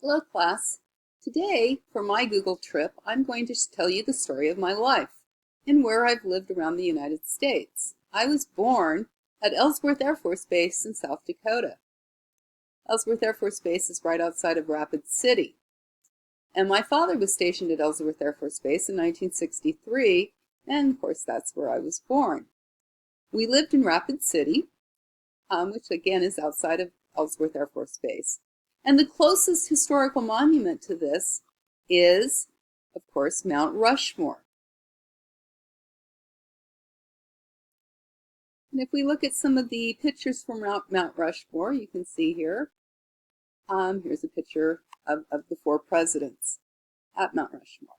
Hello, class. Today, for my Google trip, I'm going to tell you the story of my life and where I've lived around the United States. I was born at Ellsworth Air Force Base in South Dakota. Ellsworth Air Force Base is right outside of Rapid City. And my father was stationed at Ellsworth Air Force Base in 1963, and of course that's where I was born. We lived in Rapid City, which again is outside of Ellsworth Air Force Base. And the closest historical monument to this is, of course, Mount Rushmore. And if we look at some of the pictures from Mount Rushmore, you can see here, here's a picture of the four presidents at Mount Rushmore.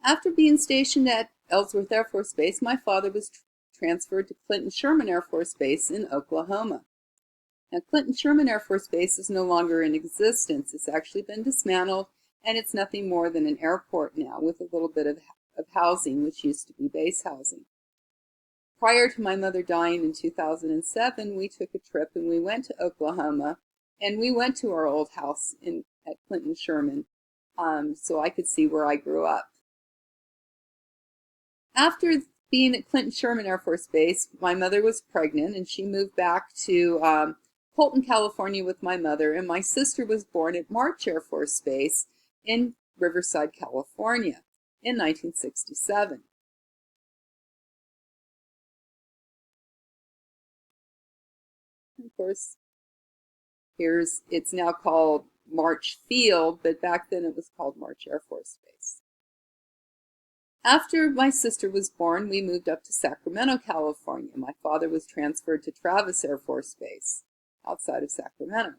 After being stationed at Ellsworth Air Force Base, my father was transferred to Clinton Sherman Air Force Base in Oklahoma. Now, Clinton Sherman Air Force Base is no longer in existence. It's actually been dismantled, and it's nothing more than an airport now with a little bit of housing, which used to be base housing. Prior to my mother dying in 2007, we took a trip and we went to Oklahoma, and we went to our old house at Clinton Sherman so I could see where I grew up. After being at Clinton Sherman Air Force Base, my mother was pregnant, and she moved back to Colton, California with my mother, and my sister was born at March Air Force Base in Riverside, California in 1967. Of course, it's now called March Field, but back then it was called March Air Force Base. After my sister was born, we moved up to Sacramento, California. My father was transferred to Travis Air Force Base outside of Sacramento.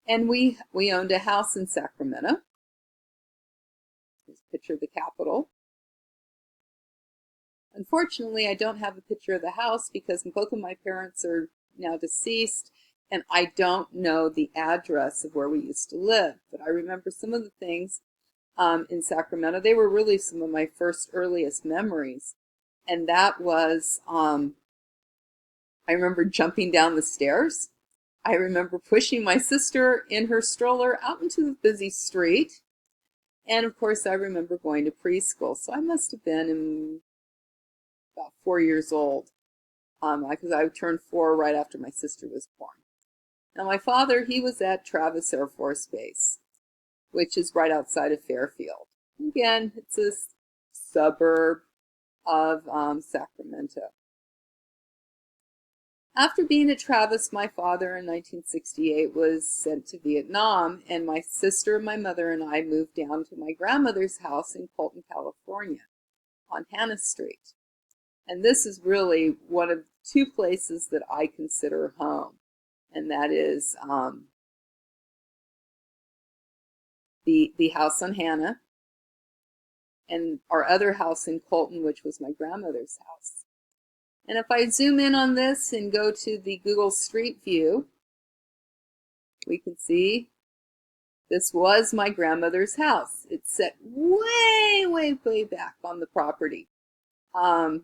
And we owned a house in Sacramento. Here's a picture of the Capitol. Unfortunately, I don't have a picture of the house because both of my parents are now deceased, and I don't know the address of where we used to live. But I remember some of the things in Sacramento. They were really some of my first earliest memories. And that was, I remember jumping down the stairs. I remember pushing my sister in her stroller out into the busy street. And of course, I remember going to preschool. So I must have been about 4 years old because I turned 4 right after my sister was born. Now, my father, he was at Travis Air Force Base, which is right outside of Fairfield. Again, it's a suburb of Sacramento. After being at Travis, my father in 1968 was sent to Vietnam, and my sister, my mother, and I moved down to my grandmother's house in Colton, California, on Hannah Street. And this is really one of 2 places that I consider home, and that is the house on Hannah and our other house in Colton, which was my grandmother's house. And if I zoom in on this and go to the Google Street View, we can see this was my grandmother's house. It's set way, way, way back on the property. One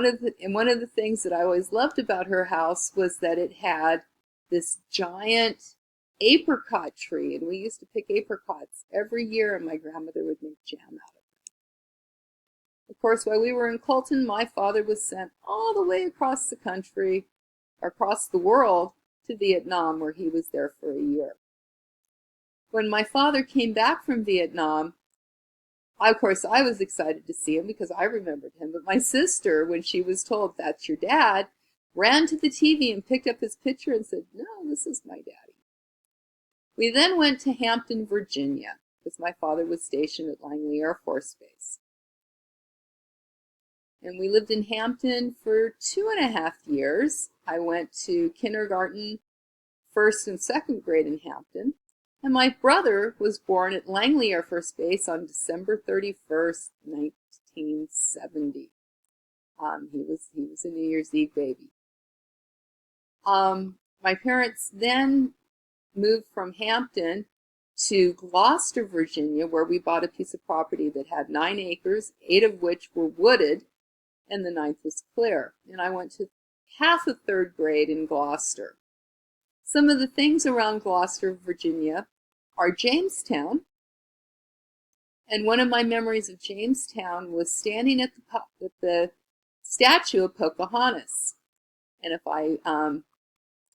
of the things that I always loved about her house was that it had this giant apricot tree, and we used to pick apricots every year, and my grandmother would make jam out of it. Of course, while we were in Colton, my father was sent all the way across the country, across the world, to Vietnam, where he was there for a year. When my father came back from Vietnam, of course, I was excited to see him because I remembered him, but my sister, when she was told, "That's your dad," ran to the TV and picked up his picture and said, "No, this is my daddy." We then went to Hampton, Virginia, because my father was stationed at Langley Air Force Base. And we lived in Hampton for 2.5 years. I went to kindergarten, 1st and 2nd grade in Hampton. And my brother was born at Langley Air Force Base on December 31st, 1970. He was a New Year's Eve baby. My parents then moved from Hampton to Gloucester, Virginia, where we bought a piece of property that had 9 acres, 8 of which were wooded, and the 9th was clear. And I went to half of 3rd grade in Gloucester. Some of the things around Gloucester, Virginia are Jamestown. And one of my memories of Jamestown was standing at the statue of Pocahontas. And if I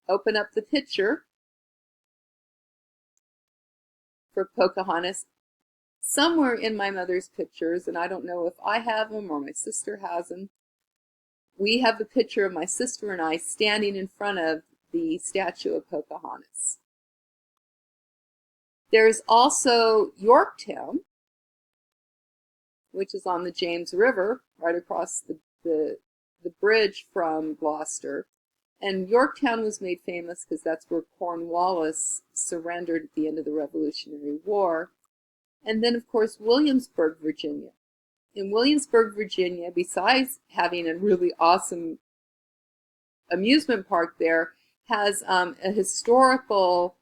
open up the picture for Pocahontas, somewhere in my mother's pictures, and I don't know if I have them or my sister has them, we have a picture of my sister and I standing in front of the statue of Pocahontas. There's also Yorktown, which is on the James River, right across the bridge from Gloucester. And Yorktown was made famous because that's where Cornwallis surrendered at the end of the Revolutionary War. And then, of course, Williamsburg, Virginia. In Williamsburg, Virginia, besides having a really awesome amusement park there, has a historical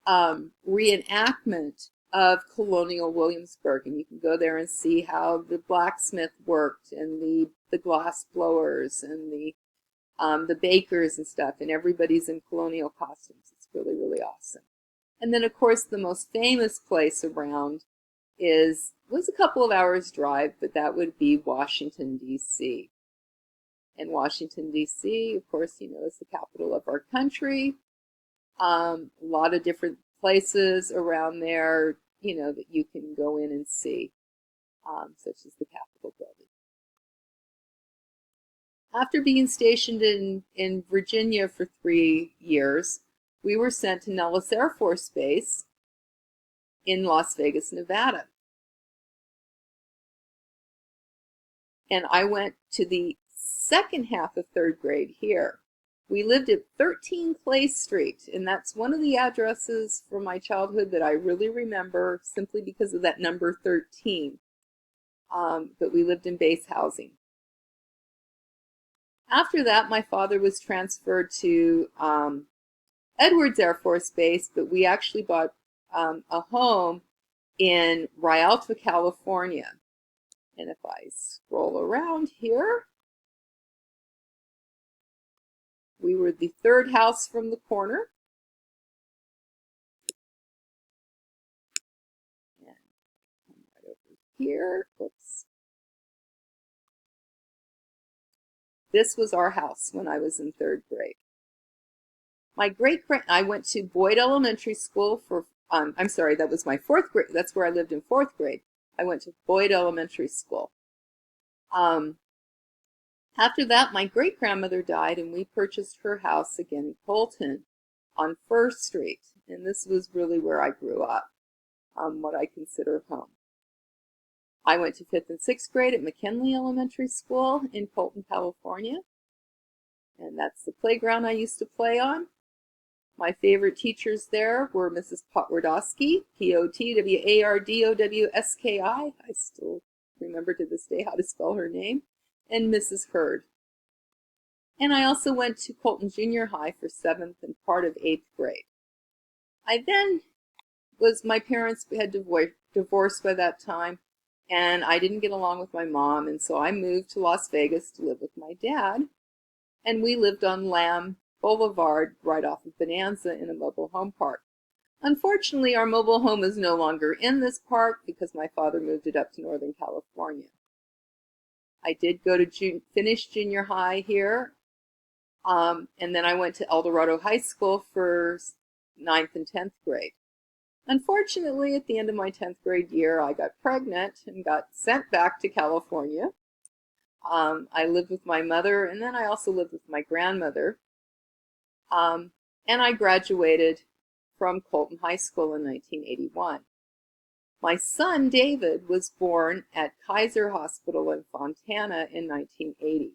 reenactment of colonial Williamsburg, and you can go there and see how the blacksmith worked, and the glass blowers, and the bakers and stuff, and everybody's in colonial costumes. It's really, really awesome. And then, of course, the most famous place around was a couple of hours drive, but that would be Washington, D.C. And Washington, D.C., of course, you know, is the capital of our country. A lot of different places around there, you know, that you can go in and see, such as the Capitol building. After being stationed in Virginia for 3 years, we were sent to Nellis Air Force Base in Las Vegas, Nevada. And I went to the second half of 3rd grade here. We lived at 13 Clay Street, and that's one of the addresses from my childhood that I really remember simply because of that number 13. But we lived in base housing. After that, my father was transferred to Edwards Air Force Base, but we actually bought a home in Rialto, California. And if I scroll around here, we were the 3rd house from the corner. And come right over here. Oops. This was our house when I was in 3rd grade. I went to Boyd Elementary School for, I'm sorry, that was my 4th grade. That's where I lived in 4th grade. I went to Boyd Elementary School. After that, my great-grandmother died, and we purchased her house again in Colton on First Street. And this was really where I grew up, what I consider home. I went to 5th and 6th grade at McKinley Elementary School in Colton, California. And that's the playground I used to play on. My favorite teachers there were Mrs. Potwardowski, Potwardowski. I still remember to this day how to spell her name, and Mrs. Hurd. And I also went to Colton Junior High for 7th and part of 8th grade. My parents had divorced by that time, and I didn't get along with my mom, and so I moved to Las Vegas to live with my dad, and we lived on Lamb Boulevard right off of Bonanza in a mobile home park. Unfortunately, our mobile home is no longer in this park because my father moved it up to Northern California. I did go to finish junior high here, and then I went to El Dorado High School for 9th and 10th grade. Unfortunately, at the end of my 10th grade year, I got pregnant and got sent back to California. I lived with my mother, and then I also lived with my grandmother. And I graduated from Colton High School in 1981. My son, David, was born at Kaiser Hospital in Fontana in 1980.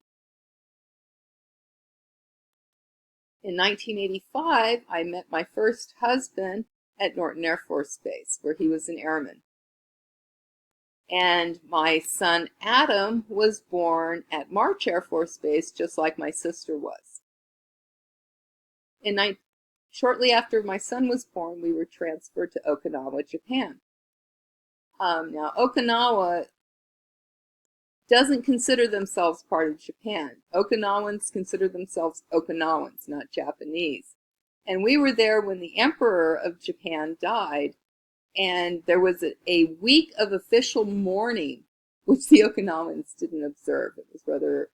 In 1985, I met my first husband at Norton Air Force Base, where he was an airman. And my son, Adam, was born at March Air Force Base, just like my sister was. Shortly after my son was born, we were transferred to Okinawa, Japan. Now, Okinawa doesn't consider themselves part of Japan. Okinawans consider themselves Okinawans, not Japanese. And we were there when the Emperor of Japan died, and there was a week of official mourning, which the Okinawans didn't observe. It was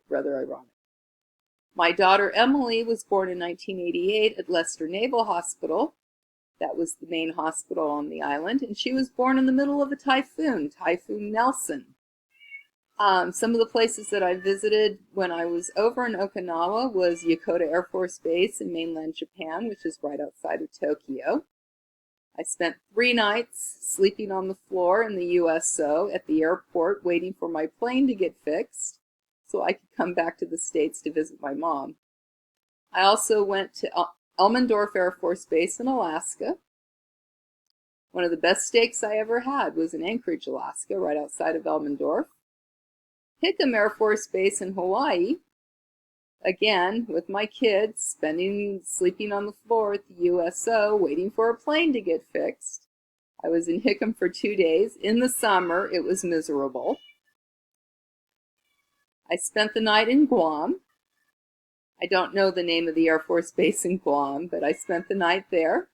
rather ironic. My daughter Emily was born in 1988 at Leicester Naval Hospital. That was the main hospital on the island, and she was born in the middle of a typhoon, Typhoon Nelson. Some of the places that I visited when I was over in Okinawa was Yokota Air Force Base in mainland Japan, which is right outside of Tokyo. I spent 3 nights sleeping on the floor in the USO at the airport waiting for my plane to get fixed so I could come back to the States to visit my mom. I also went to Elmendorf Air Force Base in Alaska. One of the best steaks I ever had was in Anchorage, Alaska, right outside of Elmendorf. Hickam Air Force Base in Hawaii, again, with my kids, sleeping on the floor at the USO, waiting for a plane to get fixed. I was in Hickam for 2 days. In the summer, it was miserable. I spent the night in Guam. I don't know the name of the Air Force Base in Guam, but I spent the night there.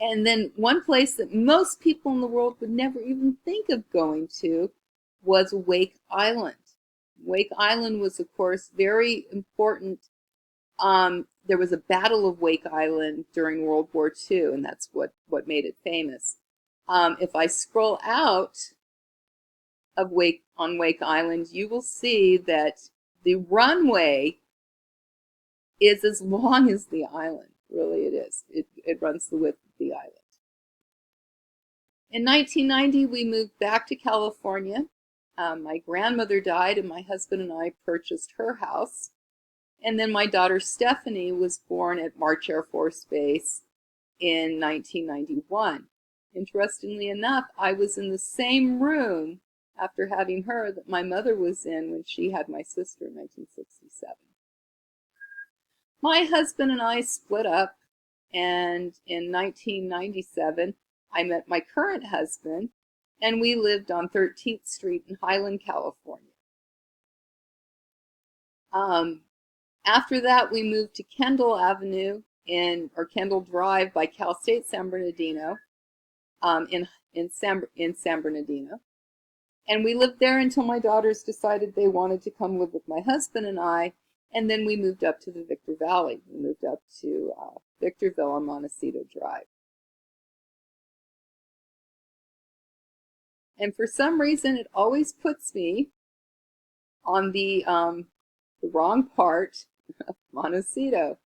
And then one place that most people in the world would never even think of going to was Wake Island. Wake Island was, of course, very important. There was a Battle of Wake Island during World War II, and that's what made it famous. If I scroll out of Wake Island, you will see that the runway is as long as the island. Really, it is. It runs the width of the island. In 1990, we moved back to California. My grandmother died, and my husband and I purchased her house. And then my daughter Stephanie was born at March Air Force Base in 1991. Interestingly enough, I was in the same room after having her that my mother was in when she had my sister in 1967. My husband and I split up, and in 1997, I met my current husband, and we lived on 13th Street in Highland, California. After that, we moved to Kendall Avenue or Kendall Drive by Cal State San Bernardino, in San Bernardino. And we lived there until my daughters decided they wanted to come live with my husband and I. And then we moved up to the Victor Valley. We moved up to Victorville on Montecito Drive. And for some reason, it always puts me on the wrong part of Montecito.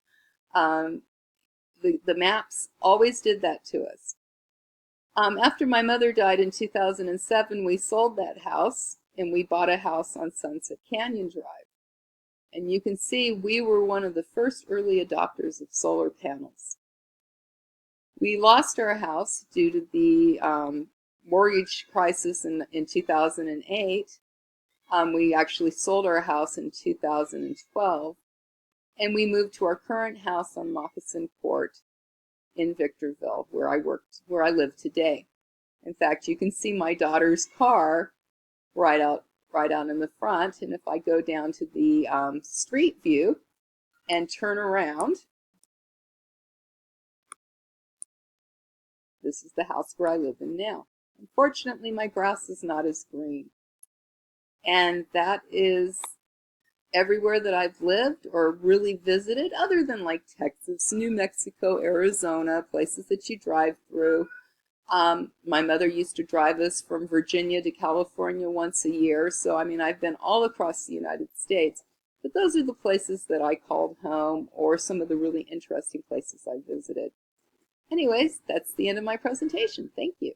The maps always did that to us. After my mother died in 2007, we sold that house, and we bought a house on Sunset Canyon Drive. And you can see we were one of the first early adopters of solar panels. We lost our house due to the mortgage crisis in 2008. We actually sold our house in 2012. And we moved to our current house on Moccasin Court in Victorville, where I live today. In fact, you can see my daughter's car right out in the front. And if I go down to the street view and turn around, this is the house where I live in now. Unfortunately, my grass is not as green. And that is everywhere that I've lived or really visited, other than like Texas, New Mexico, Arizona, places that you drive through. My mother used to drive us from Virginia to California once a year. So, I mean, I've been all across the United States. But those are the places that I called home, or some of the really interesting places I visited. Anyways, that's the end of my presentation. Thank you.